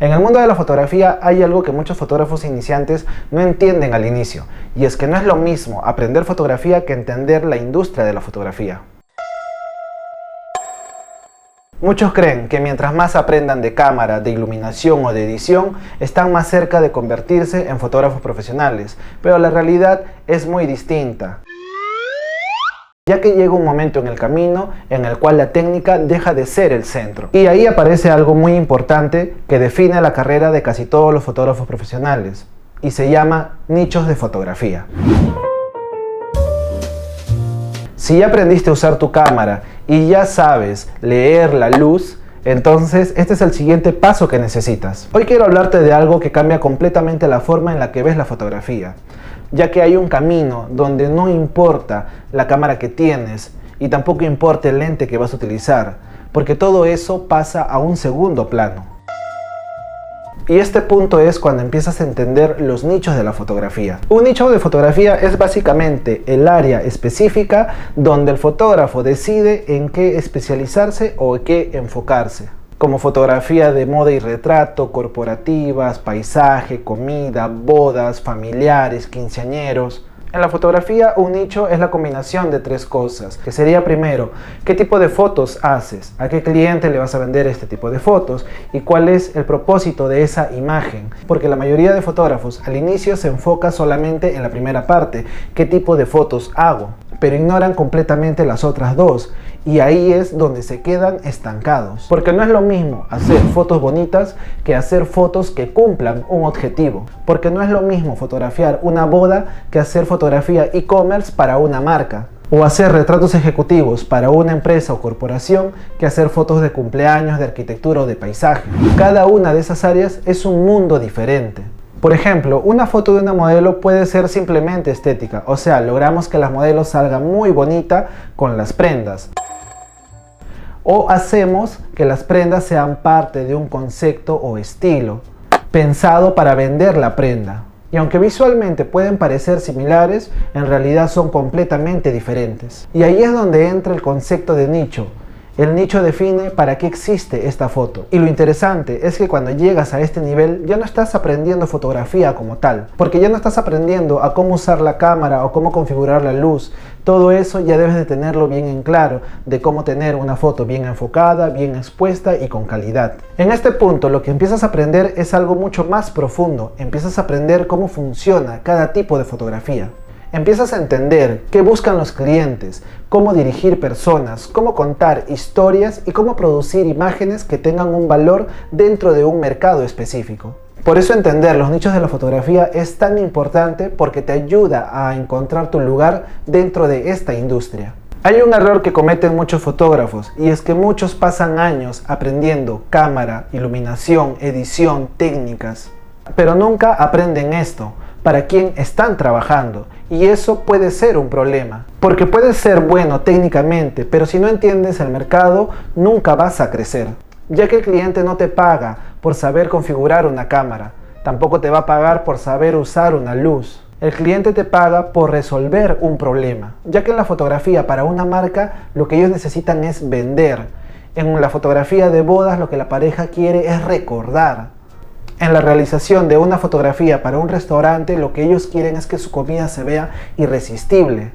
En el mundo de la fotografía hay algo que muchos fotógrafos iniciantes no entienden al inicio, y es que no es lo mismo aprender fotografía que entender la industria de la fotografía. Muchos creen que mientras más aprendan de cámara, de iluminación o de edición, están más cerca de convertirse en fotógrafos profesionales, pero la realidad es muy distinta, ya que llega un momento en el camino en el cual la técnica deja de ser el centro. Y ahí aparece algo muy importante que define la carrera de casi todos los fotógrafos profesionales, y se llama nichos de fotografía. Si ya aprendiste a usar tu cámara y ya sabes leer la luz, entonces este es el siguiente paso que necesitas. Hoy quiero hablarte de algo que cambia completamente la forma en la que ves la fotografía, ya que hay un camino donde no importa la cámara que tienes y tampoco importa el lente que vas a utilizar, porque todo eso pasa a un segundo plano. Y este punto es cuando empiezas a entender los nichos de la fotografía. Un nicho de fotografía es básicamente el área específica donde el fotógrafo decide en qué especializarse o en qué enfocarse. Como fotografía de moda y retrato, corporativas, paisaje, comida, bodas, familiares, quinceañeros. En la fotografía, un nicho es la combinación de tres cosas, que sería primero, ¿qué tipo de fotos haces? ¿A qué cliente le vas a vender este tipo de fotos? ¿Y cuál es el propósito de esa imagen? Porque la mayoría de fotógrafos al inicio se enfoca solamente en la primera parte, ¿qué tipo de fotos hago? Pero ignoran completamente las otras dos, y ahí es donde se quedan estancados. Porque no es lo mismo hacer fotos bonitas que hacer fotos que cumplan un objetivo. Porque no es lo mismo fotografiar una boda que hacer fotografía e-commerce para una marca. O hacer retratos ejecutivos para una empresa o corporación que hacer fotos de cumpleaños, de arquitectura o de paisaje. Cada una de esas áreas es un mundo diferente. Por ejemplo, una foto de una modelo puede ser simplemente estética, o sea, logramos que la modelo salga muy bonita con las prendas. O hacemos que las prendas sean parte de un concepto o estilo, pensado para vender la prenda. Y aunque visualmente pueden parecer similares, en realidad son completamente diferentes. Y ahí es donde entra el concepto de nicho. El nicho define para qué existe esta foto. Y lo interesante es que cuando llegas a este nivel ya no estás aprendiendo fotografía como tal, porque ya no estás aprendiendo a cómo usar la cámara o cómo configurar la luz. Todo eso ya debes de tenerlo bien en claro, de cómo tener una foto bien enfocada, bien expuesta y con calidad. En este punto lo que empiezas a aprender es algo mucho más profundo. Empiezas a aprender cómo funciona cada tipo de fotografía. Empiezas a entender qué buscan los clientes, cómo dirigir personas, cómo contar historias y cómo producir imágenes que tengan un valor dentro de un mercado específico. Por eso entender los nichos de la fotografía es tan importante porque te ayuda a encontrar tu lugar dentro de esta industria. Hay un error que cometen muchos fotógrafos y es que muchos pasan años aprendiendo cámara, iluminación, edición, técnicas, pero nunca aprenden esto. Para quién están trabajando, y eso puede ser un problema, porque puedes ser bueno técnicamente, pero si no entiendes el mercado, nunca vas a crecer, ya que el cliente no te paga por saber configurar una cámara, tampoco te va a pagar por saber usar una luz. El cliente te paga por resolver un problema, ya que en la fotografía para una marca lo que ellos necesitan es vender. En la fotografía de bodas lo que la pareja quiere es recordar. En la realización de una fotografía para un restaurante, lo que ellos quieren es que su comida se vea irresistible.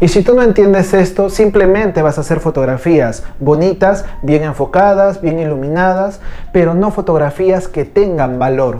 Y si tú no entiendes esto, simplemente vas a hacer fotografías bonitas, bien enfocadas, bien iluminadas, pero no fotografías que tengan valor.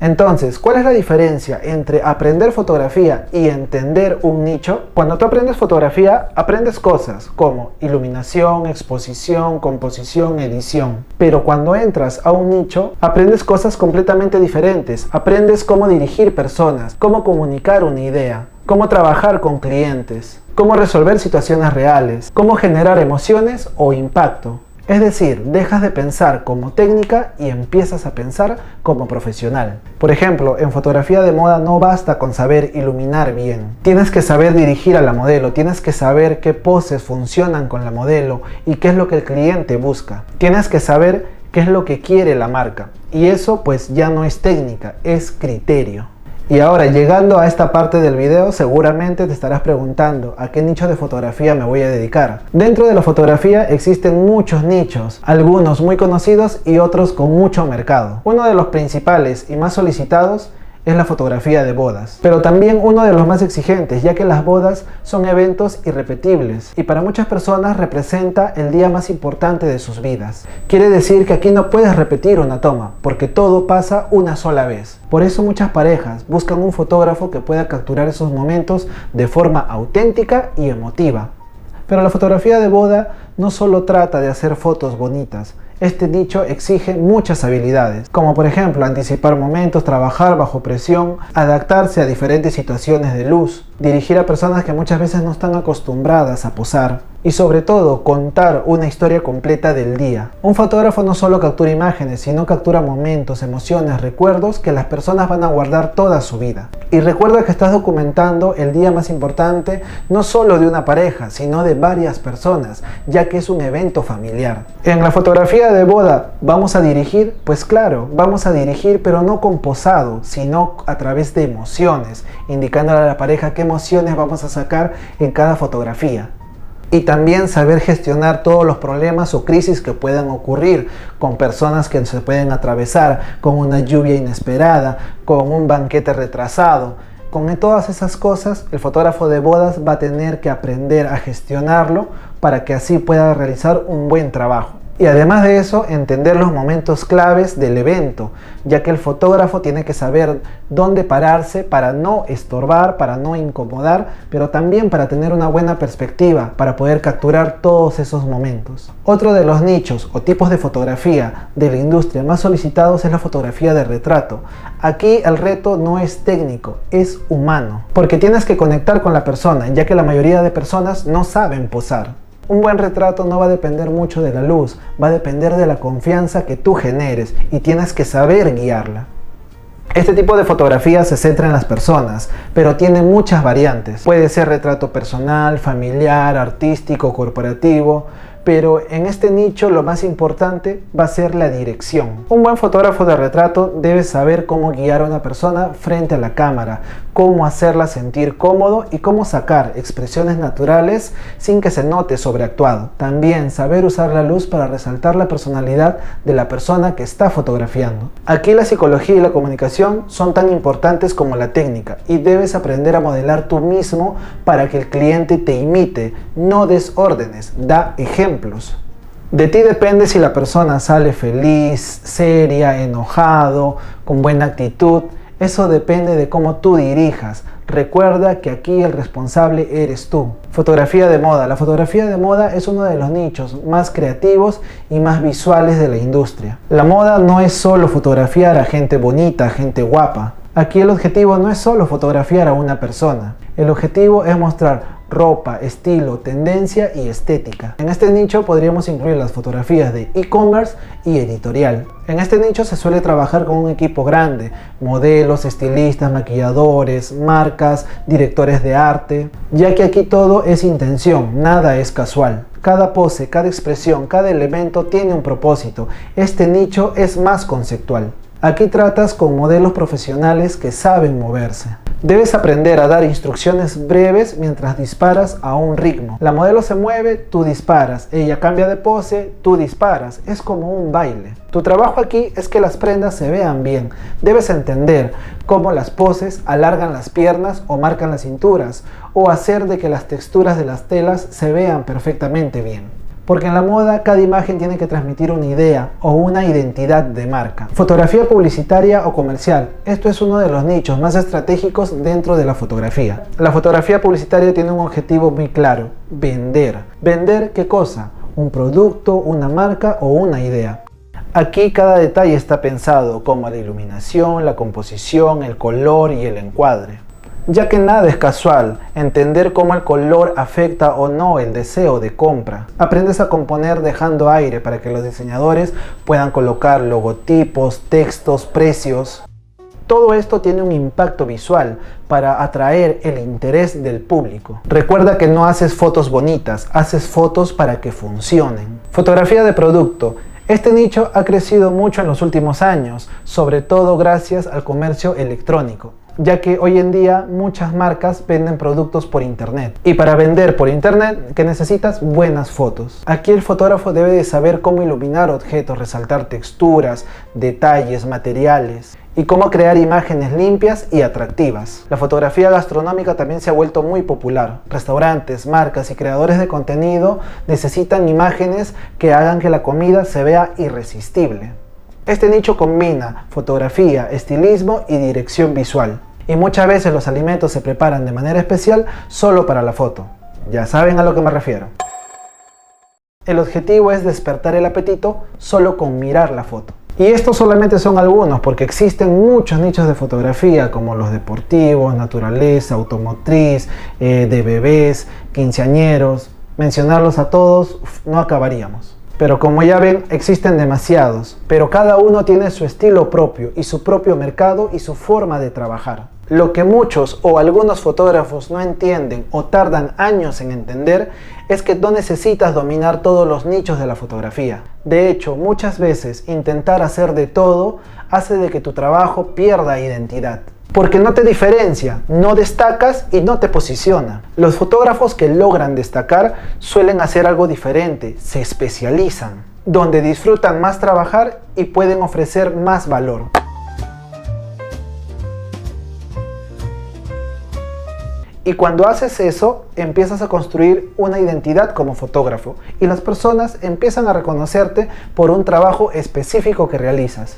Entonces, ¿cuál es la diferencia entre aprender fotografía y entender un nicho? Cuando tú aprendes fotografía, aprendes cosas como iluminación, exposición, composición, edición. Pero cuando entras a un nicho, aprendes cosas completamente diferentes. Aprendes cómo dirigir personas, cómo comunicar una idea, cómo trabajar con clientes, cómo resolver situaciones reales, cómo generar emociones o impacto. Es decir, dejas de pensar como técnica y empiezas a pensar como profesional. Por ejemplo, en fotografía de moda no basta con saber iluminar bien. Tienes que saber dirigir a la modelo, tienes que saber qué poses funcionan con la modelo y qué es lo que el cliente busca. Tienes que saber qué es lo que quiere la marca. Y eso pues ya no es técnica, es criterio. Y ahora, llegando a esta parte del video, seguramente te estarás preguntando a qué nicho de fotografía me voy a dedicar. Dentro de la fotografía existen muchos nichos, algunos muy conocidos y otros con mucho mercado. Uno de los principales y más solicitados es la fotografía de bodas, pero también uno de los más exigentes, ya que las bodas son eventos irrepetibles y para muchas personas representa el día más importante de sus vidas. Quiere decir que aquí no puedes repetir una toma, porque todo pasa una sola vez. Por eso muchas parejas buscan un fotógrafo que pueda capturar esos momentos de forma auténtica y emotiva. Pero la fotografía de boda no solo trata de hacer fotos bonitas. Este nicho exige muchas habilidades, como por ejemplo anticipar momentos, trabajar bajo presión, adaptarse a diferentes situaciones de luz, dirigir a personas que muchas veces no están acostumbradas a posar y sobre todo contar una historia completa del día. Un fotógrafo no solo captura imágenes, sino captura momentos, emociones, recuerdos que las personas van a guardar toda su vida. Y recuerda que estás documentando el día más importante no solo de una pareja, sino de varias personas, ya que es un evento familiar. En la fotografía de boda, ¿vamos a dirigir? Pues claro, vamos a dirigir, pero no con posado, sino a través de emociones, indicándole a la pareja qué emociones vamos a sacar en cada fotografía. Y también saber gestionar todos los problemas o crisis que puedan ocurrir con personas que se pueden atravesar, con una lluvia inesperada, con un banquete retrasado. Con todas esas cosas, el fotógrafo de bodas va a tener que aprender a gestionarlo para que así pueda realizar un buen trabajo. Y además de eso, entender los momentos claves del evento, ya que el fotógrafo tiene que saber dónde pararse para no estorbar, para no incomodar, pero también para tener una buena perspectiva, para poder capturar todos esos momentos. Otro de los nichos o tipos de fotografía de la industria más solicitados es la fotografía de retrato. Aquí el reto no es técnico, es humano, porque tienes que conectar con la persona, ya que la mayoría de personas no saben posar. Un buen retrato no va a depender mucho de la luz, va a depender de la confianza que tú generes y tienes que saber guiarla. Este tipo de fotografía se centra en las personas, pero tiene muchas variantes. Puede ser retrato personal, familiar, artístico, corporativo, pero en este nicho lo más importante va a ser la dirección. Un buen fotógrafo de retrato debe saber cómo guiar a una persona frente a la cámara, cómo hacerla sentir cómodo y cómo sacar expresiones naturales sin que se note sobreactuado. También saber usar la luz para resaltar la personalidad de la persona que está fotografiando. Aquí la psicología y la comunicación son tan importantes como la técnica y debes aprender a modelar tú mismo para que el cliente te imite. No des órdenes, da ejemplos. De ti depende si la persona sale feliz, seria, enojado, con buena actitud. Eso depende de cómo tú dirijas. Recuerda que aquí el responsable eres tú. Fotografía de moda. La fotografía de moda es uno de los nichos más creativos y más visuales de la industria. La moda no es solo fotografiar a gente bonita, a gente guapa. Aquí el objetivo no es solo fotografiar a una persona. El objetivo es mostrar ropa, estilo, tendencia y estética. En este nicho podríamos incluir las fotografías de e-commerce y editorial. En este nicho se suele trabajar con un equipo grande, modelos, estilistas, maquilladores, marcas, directores de arte, ya que aquí todo es intención, nada es casual. Cada pose, cada expresión, cada elemento tiene un propósito. Este nicho es más conceptual. Aquí tratas con modelos profesionales que saben moverse. Debes aprender a dar instrucciones breves mientras disparas a un ritmo. La modelo se mueve, tú disparas. Ella cambia de pose, tú disparas. Es como un baile. Tu trabajo aquí es que las prendas se vean bien. Debes entender cómo las poses alargan las piernas o marcan las cinturas, o hacer de que las texturas de las telas se vean perfectamente bien. Porque en la moda cada imagen tiene que transmitir una idea o una identidad de marca. Fotografía publicitaria o comercial. Esto es uno de los nichos más estratégicos dentro de la fotografía. La fotografía publicitaria tiene un objetivo muy claro: vender. ¿Vender qué cosa? Un producto, una marca o una idea. Aquí cada detalle está pensado, como la iluminación, la composición, el color y el encuadre. Ya que nada es casual, entender cómo el color afecta o no el deseo de compra. Aprendes a componer dejando aire para que los diseñadores puedan colocar logotipos, textos, precios. Todo esto tiene un impacto visual para atraer el interés del público. Recuerda que no haces fotos bonitas, haces fotos para que funcionen. Fotografía de producto. Este nicho ha crecido mucho en los últimos años, sobre todo gracias al comercio electrónico. ya que hoy en día muchas marcas venden productos por internet. Y para vender por internet, ¿qué necesitas? Buenas fotos. Aquí el fotógrafo debe de saber cómo iluminar objetos, resaltar texturas, detalles, materiales y cómo crear imágenes limpias y atractivas. La fotografía gastronómica también se ha vuelto muy popular. Restaurantes, marcas y creadores de contenido necesitan imágenes que hagan que la comida se vea irresistible. Este nicho combina fotografía, estilismo y dirección visual. Y muchas veces los alimentos se preparan de manera especial solo para la foto. Ya saben a lo que me refiero. El objetivo es despertar el apetito solo con mirar la foto. Y estos solamente son algunos, porque existen muchos nichos de fotografía como los deportivos, naturaleza, automotriz, de bebés, quinceañeros. Mencionarlos a todos no acabaríamos. Pero como ya ven, existen demasiados, pero cada uno tiene su estilo propio y su propio mercado y su forma de trabajar. Lo que muchos o algunos fotógrafos no entienden o tardan años en entender es que no necesitas dominar todos los nichos de la fotografía. De hecho, muchas veces intentar hacer de todo hace de que tu trabajo pierda identidad. Porque no te diferencia, no destacas y no te posiciona. Los fotógrafos que logran destacar suelen hacer algo diferente, se especializan, donde disfrutan más trabajar y pueden ofrecer más valor. Y cuando haces eso, empiezas a construir una identidad como fotógrafo y las personas empiezan a reconocerte por un trabajo específico que realizas.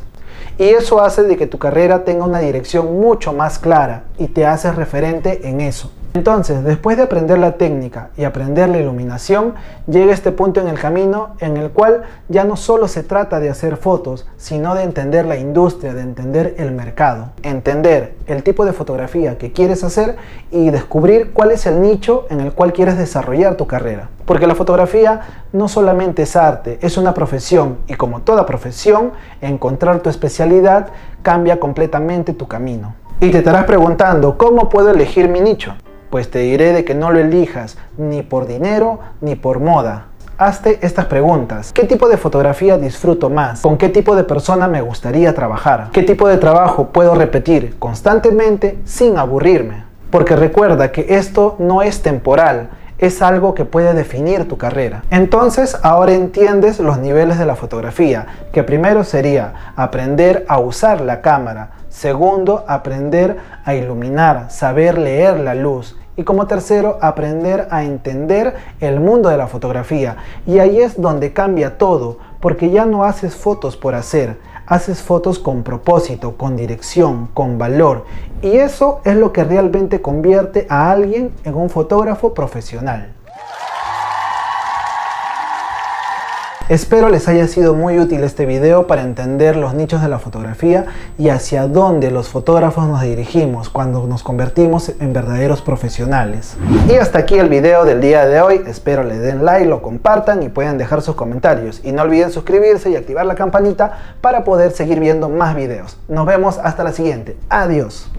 Y eso hace de que tu carrera tenga una dirección mucho más clara y te haces referente en eso. Entonces, después de aprender la técnica y aprender la iluminación, llega este punto en el camino en el cual ya no solo se trata de hacer fotos, sino de entender la industria, de entender el mercado, entender el tipo de fotografía que quieres hacer y descubrir cuál es el nicho en el cual quieres desarrollar tu carrera. Porque la fotografía no solamente es arte, es una profesión y como toda profesión, encontrar tu especialidad cambia completamente tu camino. Y te estarás preguntando, ¿cómo puedo elegir mi nicho? Pues te diré de que no lo elijas ni por dinero ni por moda. Hazte estas preguntas. ¿Qué tipo de fotografía disfruto más? ¿Con qué tipo de persona me gustaría trabajar? ¿Qué tipo de trabajo puedo repetir constantemente sin aburrirme? Porque recuerda que esto no es temporal, es algo que puede definir tu carrera. Entonces ahora entiendes los niveles de la fotografía, que primero sería aprender a usar la cámara, segundo aprender a iluminar, saber leer la luz, y como tercero, aprender a entender el mundo de la fotografía. Y ahí es donde cambia todo, porque ya no haces fotos por hacer, haces fotos con propósito, con dirección, con valor. Y eso es lo que realmente convierte a alguien en un fotógrafo profesional. Espero les haya sido muy útil este video para entender los nichos de la fotografía y hacia dónde los fotógrafos nos dirigimos cuando nos convertimos en verdaderos profesionales. Y hasta aquí el video del día de hoy. Espero le den like, lo compartan y pueden dejar sus comentarios. Y no olviden suscribirse y activar la campanita para poder seguir viendo más videos. Nos vemos hasta la siguiente. Adiós.